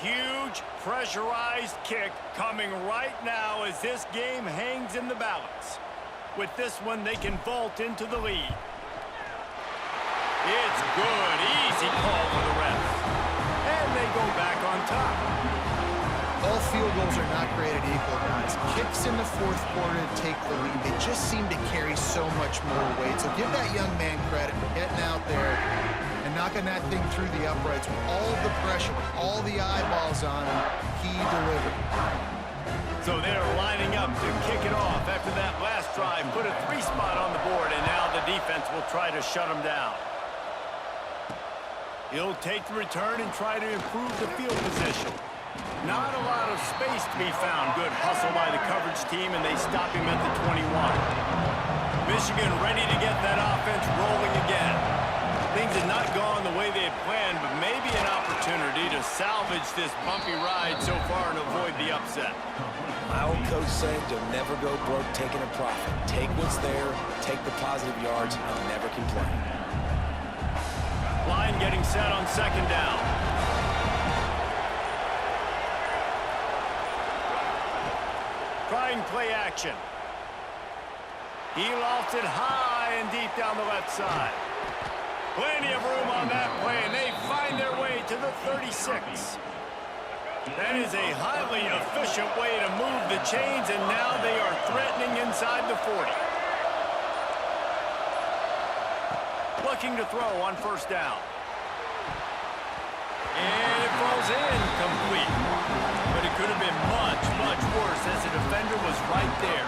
huge, pressurized kick coming right now as this game hangs in the balance. With this one, they can vault into the lead. It's good. Easy call for the refs. And they go back on top. All field goals are not created equal, guys. Kicks in the fourth quarter to take the lead. They just seem to carry so much more weight. So give that young man credit for getting out there and knocking that thing through the uprights with all of the pressure, with all the eyeballs on him. He delivered. So they're lining up to kick it off after that last drive. Put a 3-spot on the board, and now the defense will try to shut them down. He'll take the return and try to improve the field position. Not a lot of space to be found. Good hustle by the coverage team, and they stop him at the 21. Michigan ready to get that offense rolling again. Things had not gone the way they had planned, but maybe an opportunity to salvage this bumpy ride so far and avoid the upset. My old coach said you'll never go broke taking a profit. Take what's there, take the positive yards, and never complain. Line getting set on second down. Trying play action. He lofts it high and deep down the left side. Plenty of room on that play, and they find their way to the 36. That is a highly efficient way to move the chains, and now they are threatening inside the 40. Looking to throw on first down. And it falls in complete. But it could have been much, much worse as the defender was right there.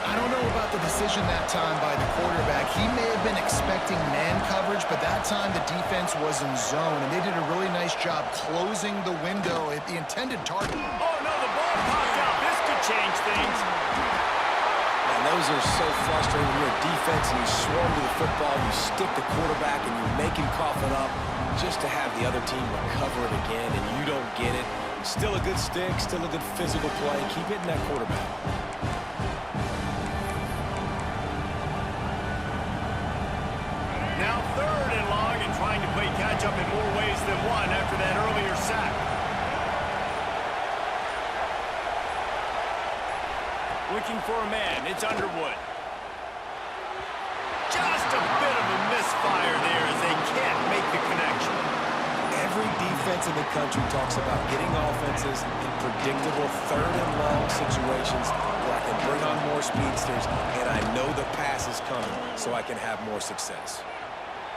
I don't know about the decision that time by the quarterback. He may have been expecting man coverage, but that time the defense was in zone, and they did a really nice job closing the window at the intended target. Oh, no, the ball popped out. This could change things. And those are so frustrating. When you're a defense and you swarm to the football, you stick the quarterback, and you make him cough it up just to have the other team recover it again, and you don't get it. Still a good stick, still a good physical play. Keep hitting that quarterback. Now third and long and trying to play catch-up in more ways than one after that earlier sack. Looking for a man. It's Underwood. Just a bit of a misfire there as they can't make the connection. Every defense in the country talks about getting offenses in predictable third and long situations where I can bring on more speedsters and I know the pass is coming so I can have more success.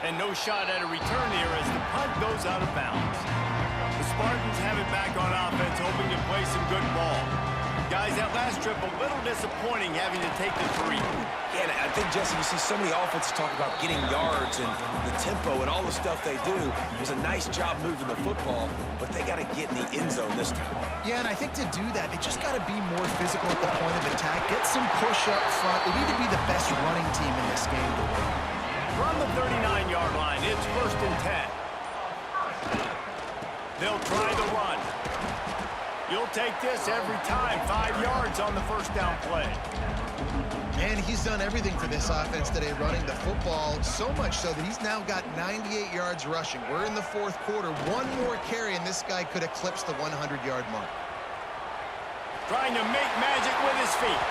And no shot at a return here as the punt goes out of bounds. The Spartans have it back on offense, hoping to play some good ball. Guys, that last trip, a little disappointing having to take the 3. Yeah, and I think, Jesse, you see so many offenses talk about getting yards and the tempo and all the stuff they do. It was a nice job moving the football, but they got to get in the end zone this time. Yeah, and I think to do that, they just got to be more physical at the point of attack, get some push up front. They need to be the best running team in this game to win. From the 39-yard line, it's 1st and 10. They'll try the run. You'll take this every time. 5 yards on the first down play. And he's done everything for this offense today, running the football, so much so that he's now got 98 yards rushing. We're in the fourth quarter. One more carry, and this guy could eclipse the 100-yard mark. Trying to make magic with his feet.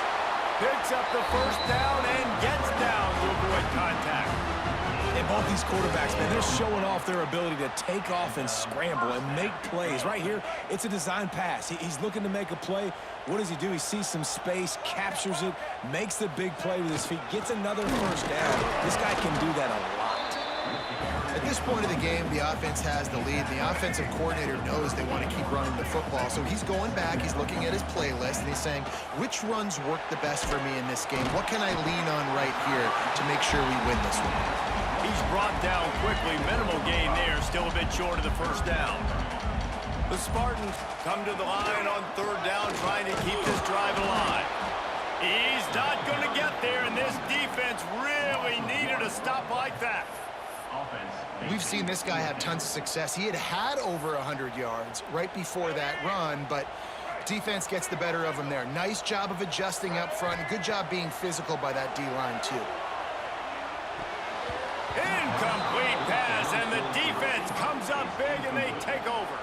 Picks up the first down and gets down to avoid contact. And both these quarterbacks, man, they're showing off their ability to take off and scramble and make plays. Right here, it's a design pass. He's looking to make a play. What does he do? He sees some space, captures it, makes the big play with his feet, gets another first down. This guy can do that a lot. At this point of the game, the offense has the lead. The offensive coordinator knows they want to keep running the football. So he's going back, he's looking at his playlist, and he's saying, which runs work the best for me in this game? What can I lean on right here to make sure we win this one? He's brought down quickly. Minimal gain there. Still a bit short of the first down. The Spartans come to the line on 3rd down, trying to keep this drive alive. He's not going to get there, and this defense really needed a stop like that. We've seen this guy have tons of success. He had over 100 yards right before that run, but defense gets the better of him there. Nice job of adjusting up front. Good job being physical by that D-line, too. Incomplete pass, and the defense comes up big, and they take over.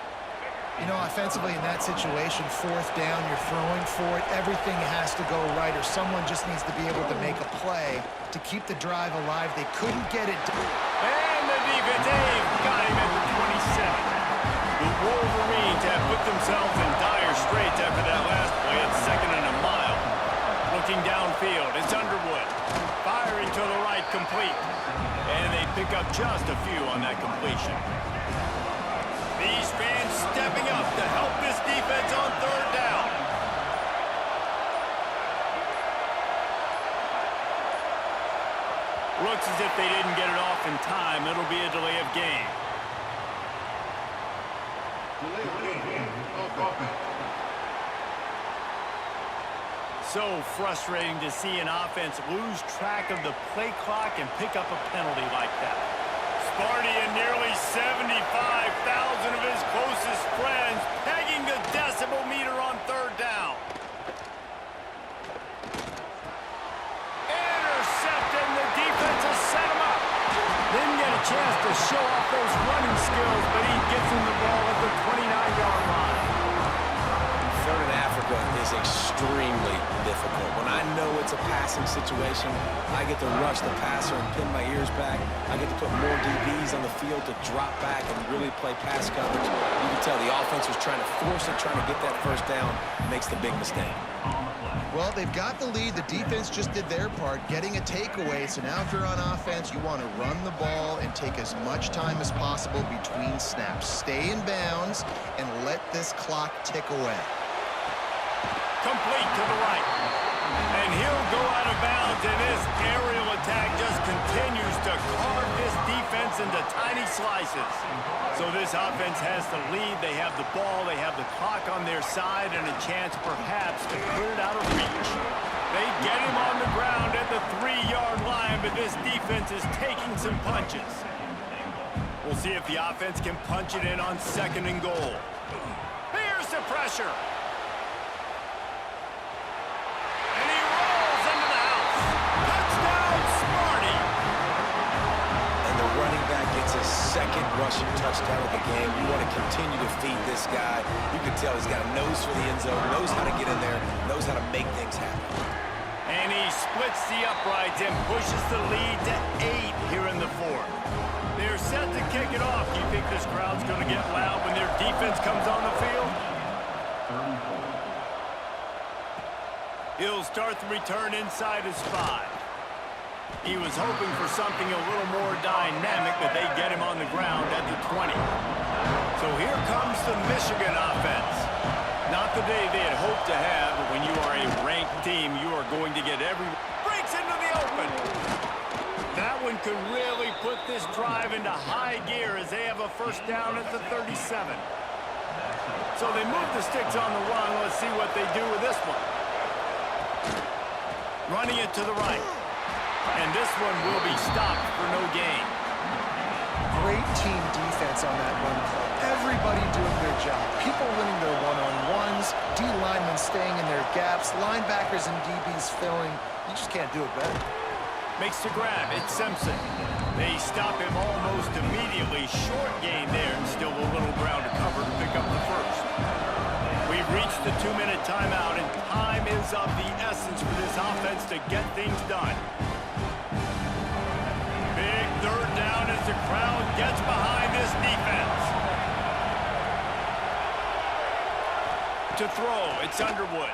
You know, offensively in that situation, fourth down, you're throwing for it. Everything has to go right, or someone just needs to be able to make a play to keep the drive alive. They couldn't get it. And the defense, Dave, got him at the 27. The Wolverines have put themselves in dire straits after that last play at 2nd and a mile. Looking downfield, it's Underwood. Firing to the right, complete. And they pick up just a few on that completion. These fans stepping up to help this defense on 3rd down. Looks as if they didn't get it off in time. It'll be a delay of game. So frustrating to see an offense lose track of the play clock and pick up a penalty like that. Sparty and nearly 75,000 of his closest friends pegging the decibel meter on 3rd down. Intercepted, the defense has set him up. Didn't get a chance to show off those running skills, but he gets him the ball at the 29-yard line. 3rd in Africa is extremely difficult. When I know it's a passing situation, I get to rush the passer and pin my ears back. I get to put more DBs on the field to drop back and really play pass coverage. You can tell the offense was trying to force it, trying to get that 1st down, makes the big mistake. Well, they've got the lead. The defense just did their part, getting a takeaway. So now if you're on offense, you want to run the ball and take as much time as possible between snaps. Stay in bounds and let this clock tick away. Complete to the right. And he'll go out of bounds, and this aerial attack just continues to carve this defense into tiny slices. So this offense has the lead. They have the ball. They have the clock on their side and a chance perhaps to put it out of reach. They get him on the ground at the 3-yard line, but this defense is taking some punches. We'll see if the offense can punch it in on 2nd and goal. Here's the pressure. Second rushing touchdown of the game. You want to continue to feed this guy. You can tell he's got a nose for the end zone, knows how to get in there, knows how to make things happen. And he splits the uprights and pushes the lead to 8 here in the 4th. They're set to kick it off. Do you think this crowd's going to get loud when their defense comes on the field? He'll start the return inside his 5. He was hoping for something a little more dynamic, but they get him on the ground at the 20. So here comes the Michigan offense. Not the day they had hoped to have, but when you are a ranked team, you are going to get every... Breaks into the open. That one could really put this drive into high gear as they have a 1st down at the 37. So they move the sticks on the run. Let's see what they do with this one. Running it to the right. And this one will be stopped for no gain. Great team defense on that run play. Everybody doing their job. People winning their one-on-ones, D linemen staying in their gaps, linebackers and DBs filling. You just can't do it better. Makes the grab. It's Simpson. They stop him almost immediately. Short gain there, and still a little ground to cover to pick up the 1st. We've reached the 2-minute timeout, and time is of the essence for this offense to get things done. 3rd down as the crowd gets behind this defense. To throw, it's Underwood.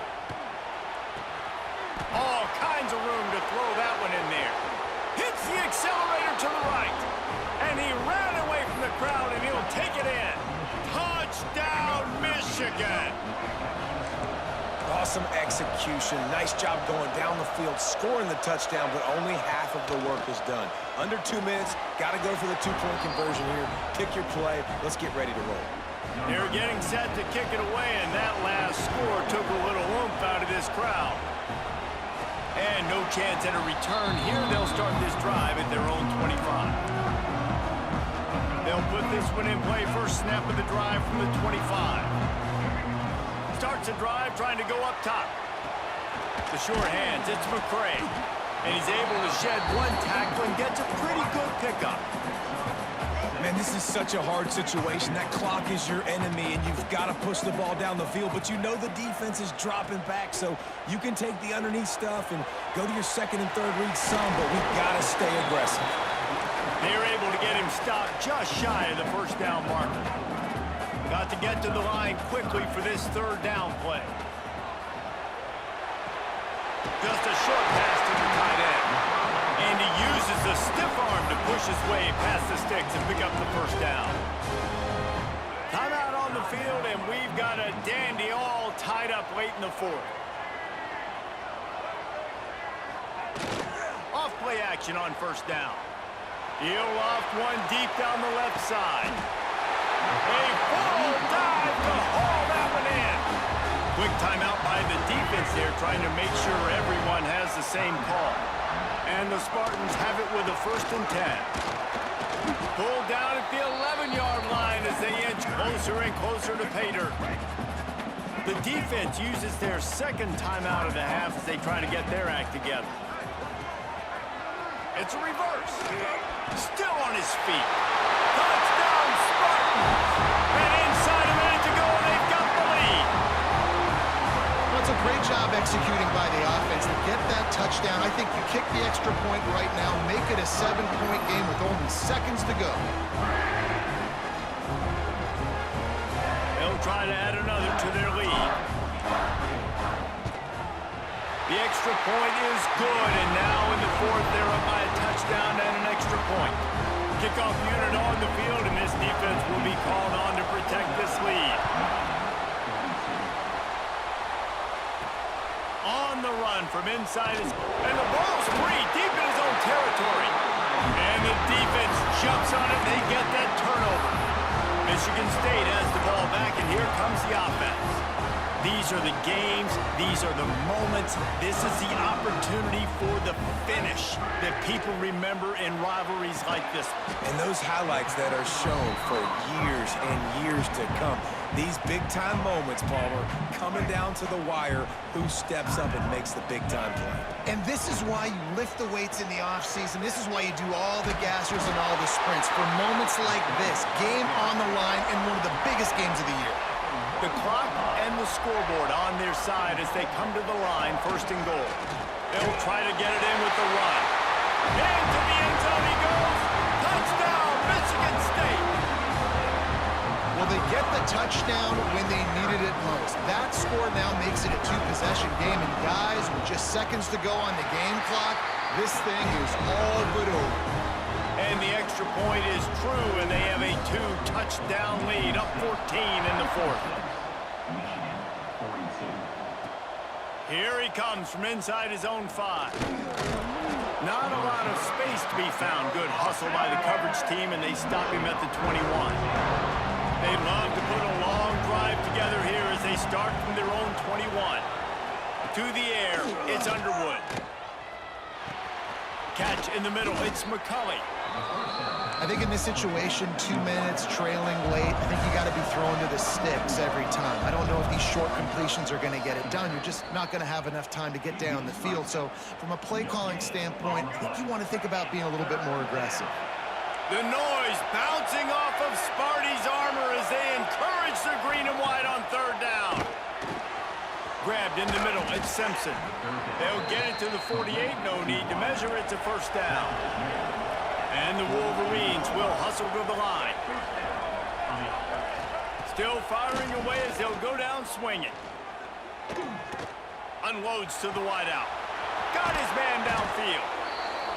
All kinds of room to throw that one in there. Hits the accelerator to the right. And he ran away from the crowd, and he'll take it in. Touchdown, Michigan. Awesome execution. Nice job going down the field, scoring the touchdown, but only half of the work is done. Under 2 minutes, got to go for the 2-point conversion here. Pick your play. Let's get ready to roll. They're getting set to kick it away, and that last score took a little oomph out of this crowd. And no chance at a return here. They'll start this drive at their own 25. They'll put this one in play. First snap of the drive from the 25. Starts a drive trying to go up top. The short hands, it's McCray. And he's able to shed one tackle and gets a pretty good pickup. Man, And this is such a hard situation. That clock is your enemy, and you've got to push the ball down the field, but you know the defense is dropping back, so you can take the underneath stuff and go to your second and third read some, but we've got to stay aggressive. They were able to get him stopped just shy of the first down marker. Got to get to the line quickly for this third down play. Just a short pass to the tight end. And he uses the stiff arm to push his way past the sticks and pick up the first down. Timeout on the field, and we've got a dandy all tied up late in the fourth. Off play action on first down. He'll loft one deep down the left side. A full dive to haul that one in. Quick timeout by the defense there, trying to make sure everyone has the same call. And the Spartans have it with a 1st and 10. Pulled down at the 11-yard line as they inch closer and closer to pay dirt. The defense uses their second timeout of the half as they try to get their act together. It's a reverse. Still on his feet. Touchdown, Spartans! And inside a minute to go, and they've got the lead. Well, it's a great job executing by the offense to get that touchdown. I think you kick the extra point right now, make it a 7-point game with only seconds to go. They'll try to add another to their lead. The extra point is good, and now in the fourth, they're up by a touchdown and an extra point. Kickoff unit on the field, and this defense will be called on to protect this lead. On the run from inside his... And the ball's free, deep in his own territory. And the defense jumps on it, they get that turnover. Michigan State has the ball back, and here comes the offense. These are the games, these are the moments, this is the opportunity for the finish that people remember in rivalries like this. And those highlights that are shown for years and years to come. These big-time moments, Palmer, coming down to the wire, who steps up and makes the big-time play. And this is why you lift the weights in the offseason. This is why you do all the gassers and all the sprints. For moments like this, game on the line in one of the biggest games of the year. The clock and the scoreboard on their side as they come to the line, 1st and goal. They'll try to get it in with the run. Into the end zone he goes. Touchdown, Michigan State. Well, they get the touchdown when they needed it most. That score now makes it a 2-possession game. And guys, with just seconds to go on the game clock, this thing is all but over. And the extra point is true, and they have a 2-touchdown lead, up 14 in the fourth. Here he comes from inside his own 5. Not a lot of space to be found. Good hustle by the coverage team, and they stop him at the 21. They love to put a long drive together here as they start from their own 21. To the air, it's Underwood. Catch in the middle, it's McCulley. I think in this situation, 2 minutes, trailing late, I think you got to be throwing to the sticks every time. I don't know if these short completions are going to get it done. You're just not going to have enough time to get down the field. So from a play-calling standpoint, I think you want to think about being a little bit more aggressive. The noise bouncing off of Sparty's armor as they encourage the green and white on 3rd down. Grabbed in the middle, it's Simpson. They'll get it to the 48, no need to measure, it's a 1st down. And the Wolverines will hustle to the line. Still firing away as they'll go down swinging. Unloads to the wideout. Got his man downfield.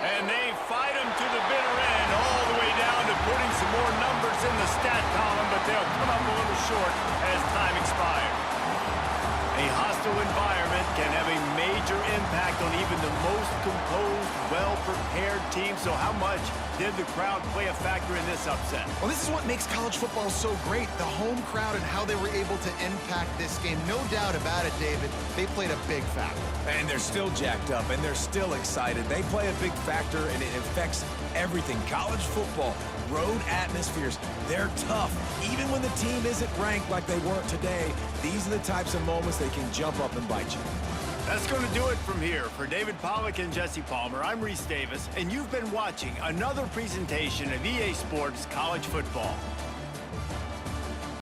And they fight him to the bitter end, all the way down to putting some more numbers in the stat column, but they'll come up a little short as time expires. A hostile environment can have a major impact on even the most composed, well-prepared team. So how much did the crowd play a factor in this upset? Well, this is what makes college football so great, the home crowd and how they were able to impact this game. No doubt about it, David. They played a big factor. And they're still jacked up, and they're still excited. They play a big factor, and it affects everything. College football, road atmospheres, they're tough. Even when the team isn't ranked like they weren't today, these are the types of moments they can jump up and bite you. That's going to do it from here. For David Pollack and Jesse Palmer, I'm Reese Davis, and you've been watching another presentation of EA Sports College Football.